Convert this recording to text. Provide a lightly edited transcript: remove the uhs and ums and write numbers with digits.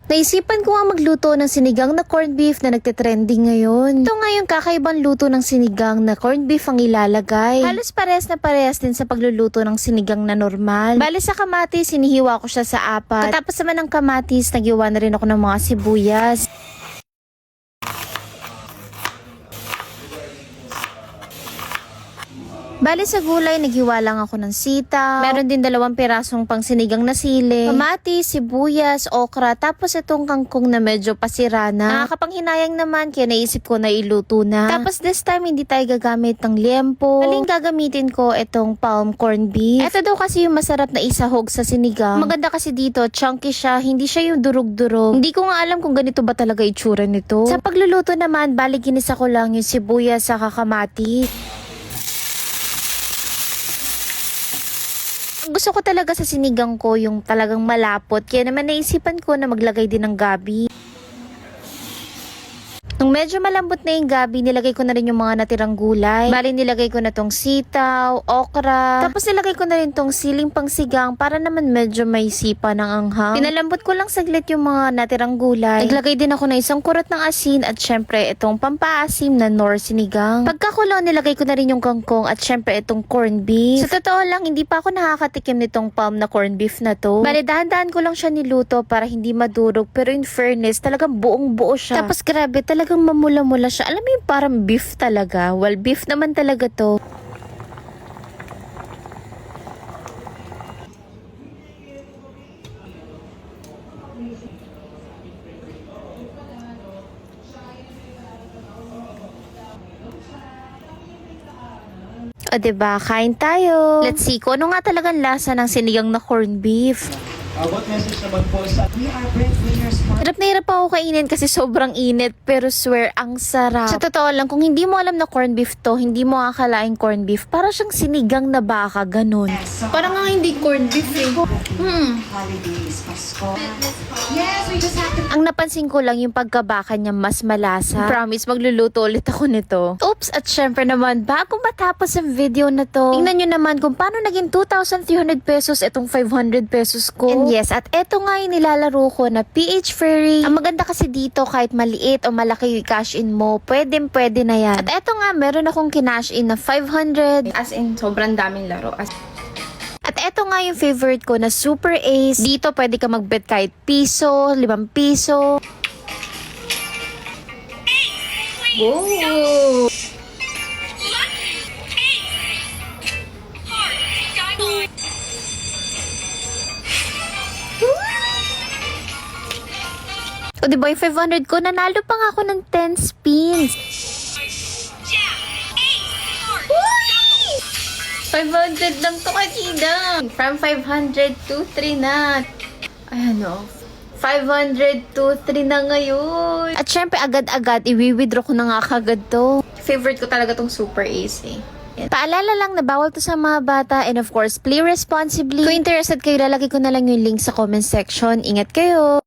Naisipan ko nga magluto ng sinigang na corned beef na nagte-trending ngayon. Ito nga yung kakaibang luto ng sinigang na corned beef ang ilalagay. Halos parehas na parehas din sa pagluluto ng sinigang na normal. Bale sa kamatis, sinihiwa ko siya sa apat. Katapos naman ng kamatis, nagyawa na rin ako ng mga sibuyas. Bali sa gulay, naghiwa lang ako ng sitaw. Meron din 2 pirasong pang sinigang na sili, kamatis, sibuyas, okra, tapos itong kangkong na medyo pasira na. Nakakapanghinayang naman, kaya naisip ko na iluto na. Tapos this time, hindi tayo gagamit ng liempo. Aling gagamitin ko itong palm corned beef. Ito daw kasi yung masarap na isahog sa sinigang. Maganda kasi dito, chunky siya, hindi siya yung durug-durog. Hindi ko nga alam kung ganito ba talaga itsura nito. Sa pagluluto naman, bali ginisa ko lang yung sibuyas sa kamatis. Gusto ko talaga sa sinigang ko yung talagang malapot. Kaya naman naisipan ko na maglagay din ng gabi. Nung medyo malambot na yung gabi, nilagay ko na rin yung mga natirang gulay. Bali, nilagay ko na tong sitaw, okra. Tapos nilagay ko na rin tong siling pangsigang para naman medyo may sipa ng anghang. Pinalambot ko lang saglit yung mga natirang gulay. Naglagay din ako ng isang kurot ng asin at syempre itong pampaasim na nor sinigang. Pagkakulo, nilagay ko na rin yung kangkong at syempre itong corned beef. Sa totoo lang, hindi pa ako nakakatikim nitong palm na corned beef na to. Bali, dahan-dahan ko lang siya niluto para hindi madurog. Pero in fairness, talagang buong-buo siya. Tapos grabe, talagang mamula-mula siya. Alam mo yung parang beef talaga. Well, beef naman talaga to. O diba, kain tayo. Let's see kung ano nga talagang lasa ng sinigang na corned beef. What message naman po sa... We are breadwinners. Hirap na hirap ako kainin kasi sobrang init, pero swear, ang sarap. Sa totoo lang, kung hindi mo alam na corned beef to, hindi mo akalain corned beef. Para siyang sinigang na baka, ganun. Parang nga hindi corned beef eh. Holidays, Pasko. Yes, we just have to... Ang napansin ko lang yung pagkabaka niya mas malasa. Promise, magluluto ulit ako nito. Oops, at syempre naman, bago matapos ang video na to, tingnan nyo naman kung paano naging 2,300 pesos itong 500 pesos ko. And yes, at eto nga yung nilalaro ko na PH Fairy. Ang maganda kasi dito, kahit maliit o malaki yung cash in mo, pwede na yan. At eto nga, meron akong kinash in na 500. As in, sobrang daming laro. At eto nga yung favorite ko na Super Ace. Dito pwede ka mag-bet kahit piso, 5 piso. Whoa! O diba yung 500 ko, nanalo pa nga ako ng 10 spins. 500 lang to kanina. From 500 to 3 na. Ayan o. 500 to 3 na ngayon. At syempre agad-agad, i-withdraw ko na nga kagad to. Favorite ko talaga tong Super Ace eh. Paalala lang na bawal to sa mga bata and of course, play responsibly. Kung interested kayo, lalagay ko na lang yung link sa comment section. Ingat kayo!